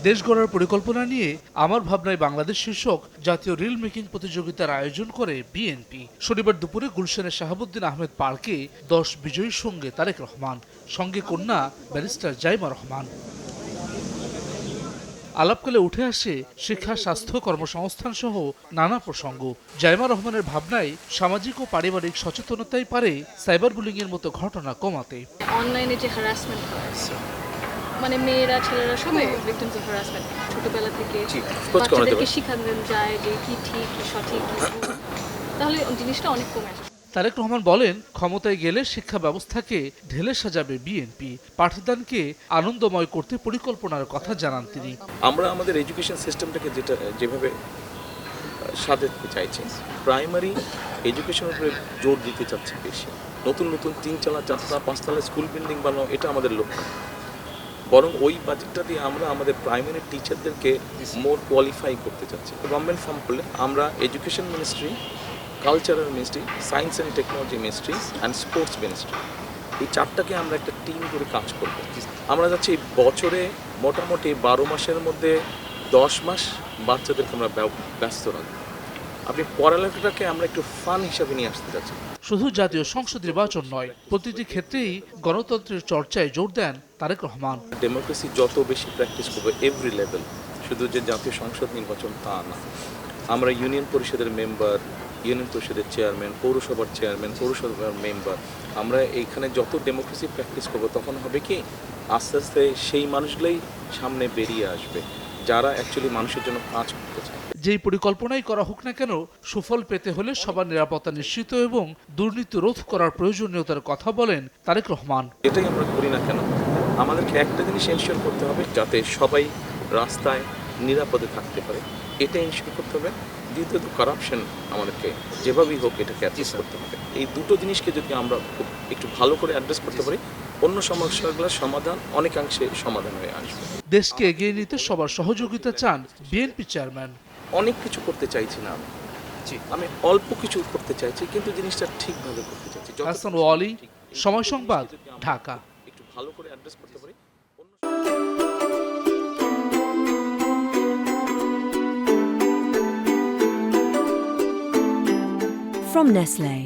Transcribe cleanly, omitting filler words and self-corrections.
দেশ গড়ার পরিকল্পনা নিয়ে আমার ভাবনায় বাংলাদেশ শীর্ষক জাতীয় রিল মেকিং প্রতিযোগিতার আয়োজন করে বিএনপি। শনিবার দুপুরে গুলশানের শাহাবুদ্দিন আহমেদ পার্কে 10 বিজয়ীর সঙ্গে তারেক রহমান, সঙ্গে কন্যা ব্যারিস্টার জাইমা রহমান। আলাপকালে উঠে আসে শিক্ষা, স্বাস্থ্য, কর্মসংস্থান সহ নানা প্রসঙ্গ। জাইমা রহমানের ভাবনায় সামাজিক ও পারিবারিক সচেতনতাই পারে সাইবার বুলিং এর মতো ঘটনা কমাতে। অনলাইনে যে হ্যারাসমেন্ট হয়, মানে মেয়েরা ছেলেরা সবাই ভিকটিমস অফ হ্যারাসমেন্ট, ছোটবেলা থেকে বাচ্চাদেরকে শিখানো যায় যে কি ঠিক কি সঠিক কি ভুল, তাহলে জিনিসটা অনেক কমে আসে। তারেক রহমান বলেন, ক্ষমতায় গেলে শিক্ষা ব্যবস্থাকে ঢেলে সাজাবে বিএনপি। পাঠদানকে আনন্দময় করতে পরিকল্পনার কথা জানান তিনি। আমরা আমাদের এডুকেশন সিস্টেমটাকে যেভাবে সাজাতে চাইছি, প্রাইমারি এডুকেশনের উপরে জোর দিতে চাচ্ছি বেশি। নতুন নতুন 3 তলা 4 তলা 5 তলা স্কুল বিল্ডিং বানানো, এটা আমাদের লক্ষ্য। বরং ওই বাজেটটা দিয়ে আমরা আমাদের প্রাইমারি টিচারদেরকে মোর কোয়ালিফাই করতে চাচ্ছি। গভর্নমেন্ট ফর্ম করলে আমরা education ministry, cultural ministry, science and technology ministry and sports ministry, এই 4টাকে আমরা একটা টিম করে কাজ করব। আমরা যাচ্ছি বছরে মোটামুটি 12 মাসের মধ্যে 10 মাস বাচ্চাদেরকে আমরা ব্যস্ত রাখবো। আপনি পড়ালেখাটাকে আমরা একটু ফান হিসাবে নিয়ে আসতে চাচ্ছি। শুধু জাতীয় সংসদ নির্বাচন নয়, প্রতিটি ক্ষেত্রেই গণতন্ত্রের চর্চায় জোর দেন তারেক রহমান। ডেমোক্রেসি যত বেশি প্র্যাকটিস করবে এভরি লেভেল, শুধু যে জাতীয় সংসদ নির্বাচন তা না, আমরা ইউনিয়ন পরিষদের মেম্বার, ইউনিয়ন পরিষদের চেয়ারম্যান, পৌরসভার চেয়ারম্যান, পৌরসভার মেম্বার, আমরা এইখানে যত ডেমোক্রেসি প্র্যাকটিস করবো তখন হবে কি আস্তে আস্তে সেই মানুষগুলোই সামনে বেরিয়ে আসবে যারা অ্যাকচুয়ালি মানুষের জন্য কাজ করতে চায়। যেই পরিকল্পনাই করা হোক না কেন, সুফল পেতে হলে সবার নিরাপত্তা নিশ্চিত এবং দুর্নীতি রোধ করার প্রয়োজনীয়তার কথা বলেন তারেক রহমান। এটাই আমরা করি না কেন, আমাদেরকে একটা জিনিস এনশিওর করতে হবে, যাতে সবাই রাস্তায় নিরাপদে থাকতে পারে, এটা এনশিওর করতে হবে। দ্বিতীয়ত কারাপশন আমাদেরকে যেভাবেই হোক এটাকে অ্যাড্রেস করতে হবে। এই দুটো জিনিসকে যদি আমরা একটু ভালো করে অ্যাড্রেস করতে পারি, অন্য সমস্যাগুলোর সমাধান অনেকাংশে সমাধান হয়ে আসবে। দেশকে এগিয়ে নিতে সবার সহযোগিতা চান বিএনপি চেয়ারম্যান। অনেক কিছু করতে চাইছি না আমি অল্প কিছু করতে চাইছি, কিন্তু জিনিসটা ঠিকভাবে করতে চাইছি। হাসান ওয়ালি, সময় সংবাদ, ঢাকা। একটু ভালো করে অ্যাড্রেস করতে পারি। From Nestlé.